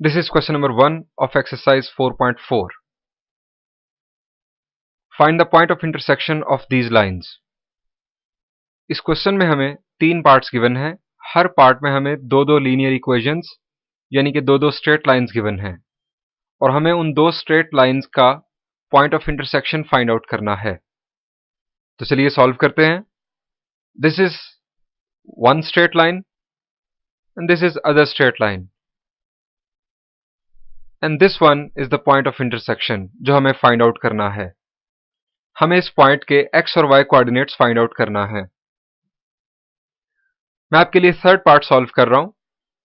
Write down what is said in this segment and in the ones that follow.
This is question number 1 of exercise 4.4. Find the point of intersection of these lines. इस question में हमें 3 parts given हैं। हर part में हमें दो लीनियर इक्वेशंस यानी कि दो स्ट्रेट लाइंस गिवन हैं और हमें उन दो स्ट्रेट लाइंस का point of intersection find out करना है। तो चलिए सॉल्व करते हैं। This is one straight line and this is other straight line and this one is the point of intersection जो हमें फाइंड आउट करना है। हमें इस पॉइंट के x और y कोऑर्डिनेट्स फाइंड आउट करना है। मैं आपके लिए थर्ड पार्ट सॉल्व कर रहा हूं।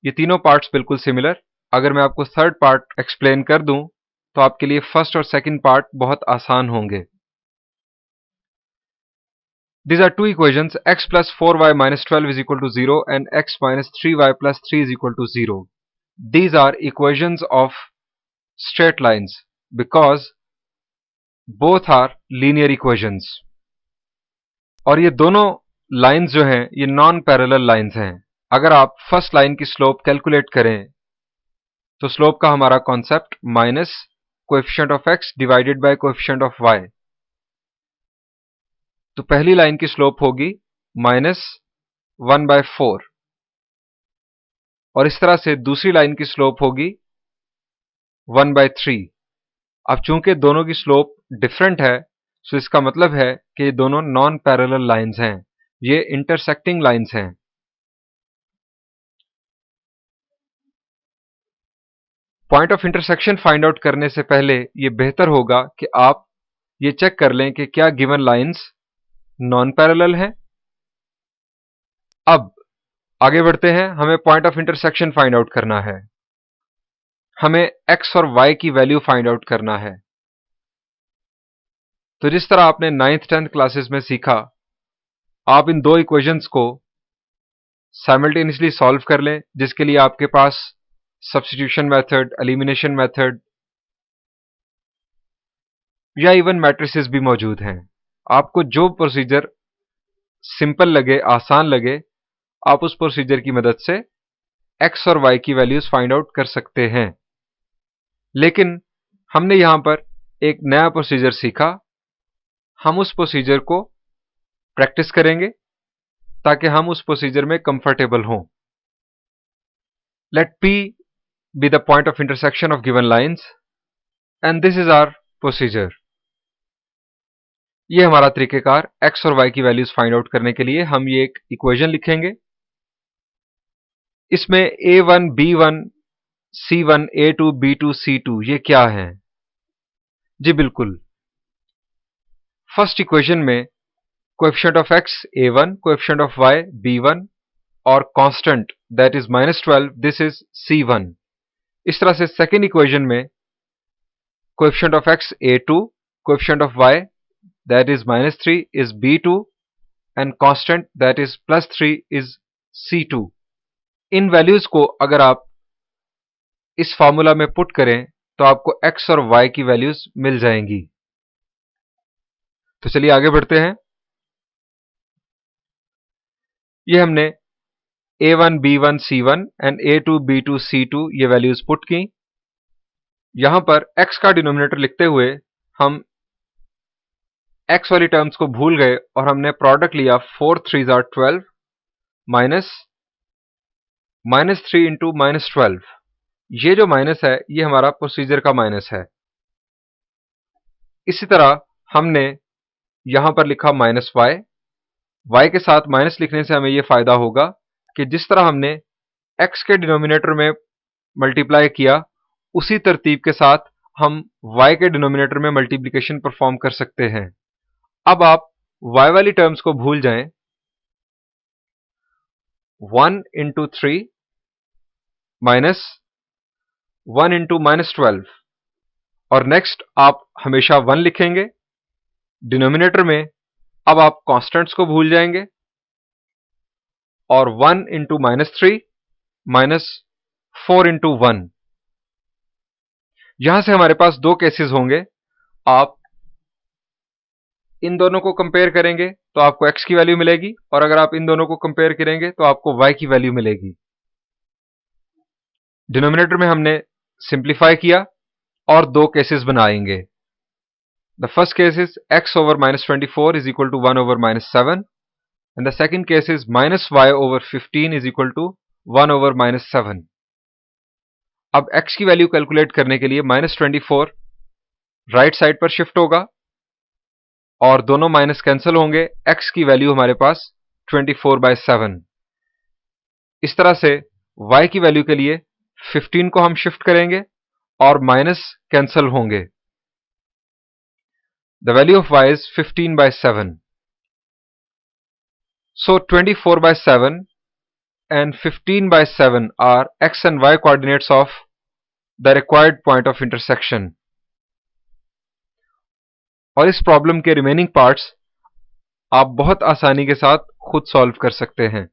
ये तीनों पार्ट्स बिल्कुल सिमिलर। अगर मैं आपको थर्ड पार्ट एक्सप्लेन कर दूं तो आपके लिए फर्स्ट और सेकंड पार्ट बहुत आसान होंगे। These are two equations, x plus 4y minus 12 is equal to 0 and x minus 3y plus 3 is equal to 0. These are equations of straight lines because both are linear equations. और ये दोनों lines जो हैं ये non parallel lines हैं। अगर आप first line की स्लोप कैलकुलेट करें तो स्लोप का हमारा concept minus coefficient of x divided by coefficient of y। तो पहली लाइन की स्लोप होगी -1/4 और इस तरह से दूसरी लाइन की स्लोप होगी 1/3। अब चूंकि दोनों की स्लोप डिफरेंट है तो इसका मतलब है कि ये दोनों नॉन पैरेलल लाइंस हैं, ये इंटरसेक्टिंग लाइंस हैं। Point of intersection find out करने से पहले ये बेहतर होगा कि आप ये चेक कर लें कि क्या गिवन लाइंस नॉन पैरेलल हैं। अब आगे बढ़ते हैं। हमें point of intersection find out करना है। हमें x और y की वैल्यू फाइंड आउट करना है। तो जिस तरह आपने 9th 10th क्लासेस में सीखा, आप इन दो इक्वेशंस को साइमल्टेनियसली सॉल्व कर लें, जिसके लिए आपके पास सब्स्टिट्यूशन मेथड, एलिमिनेशन मेथड या इवन मैट्रिसेस भी मौजूद हैं। आपको जो प्रोसीजर सिंपल लगे, आसान लगे, आप उस प्रोसीजर की मदद से x और y की वैल्यूज फाइंड आउट कर सकते हैं। लेकिन हमने यहां पर एक नया प्रोसीजर सीखा। हम उस प्रोसीजर को प्रैक्टिस करेंगे ताकि हम उस प्रोसीजर में कंफर्टेबल हों। Let P be the point of intersection of given lines and this is our procedure. ये हमारा तरीकेकार x और y की वैल्यूज फाइंड आउट करने के लिए हम ये एक इक्वेशन लिखेंगे। इसमें a1 b1 c1 a2 b2 c2 ये क्या है? जी बिल्कुल, फर्स्ट इक्वेशन में coefficient of x a1, coefficient of y b1 और constant that is -12 this is c1। इस तरह से सेकेंड इक्वेशन में coefficient of x a2, coefficient of y that is -3 is b2 and constant that is +3 is c2। In values को अगर आप इस formula में पुट करें तो आपको x और y की वैल्यूज मिल जाएंगी। तो चलिए आगे बढ़ते हैं। ये हमने a1 b1 c1 and a2 b2 c2 ये वैल्यूज पुट की। यहां पर x का डिनोमिनेटर लिखते हुए हम x वाली टर्म्स को भूल गए और हमने प्रोडक्ट लिया 4 3s are 12 माइनस -3 इंटू -12। ये जो माइनस है ये हमारा प्रोसीजर का माइनस है। इसी तरह हमने यहां पर लिखा -y। y के साथ माइनस लिखने से हमें ये फायदा होगा कि जिस तरह हमने x के डिनोमिनेटर में मल्टीप्लाई किया उसी तरतीब के साथ हम y के डिनोमिनेटर में मल्टीप्लिकेशन परफॉर्म कर सकते हैं। अब आप y वाली टर्म्स को भूल जाएं। 1 इंटू 3 माइनस 1 इंटू -12 और नेक्स्ट आप हमेशा 1 लिखेंगे डिनोमिनेटर में। अब आप कांस्टेंट्स को भूल जाएंगे और 1 इंटू -3 माइनस 4 इंटू 1। यहां से हमारे पास दो केसेस होंगे। आप इन दोनों को कंपेयर करेंगे तो आपको x की वैल्यू मिलेगी और अगर आप इन दोनों को कंपेयर करेंगे तो आपको y की वैल्यू मिलेगी। डिनोमिनेटर में हमने सिंप्लीफाई किया और दो केसेस बनाएंगे। The first case is x over -24 is equal to 1 over -7 and the second case is -y over 15 is equal to 1 over -7। अब x की वैल्यू कैलकुलेट करने के लिए -24 राइट साइड पर शिफ्ट होगा और दोनों माइनस कैंसिल होंगे। x की वैल्यू हमारे पास 24/7। इस तरह से y की वैल्यू के लिए 15 को हम शिफ्ट करेंगे और माइनस कैंसिल होंगे। The value of y is 15/7। So 24/7 and 15/7 are x and y coordinates of the required point of intersection। और इस प्रॉब्लम के रिमेनिंग पार्ट्स आप बहुत आसानी के साथ खुद सॉल्व कर सकते हैं।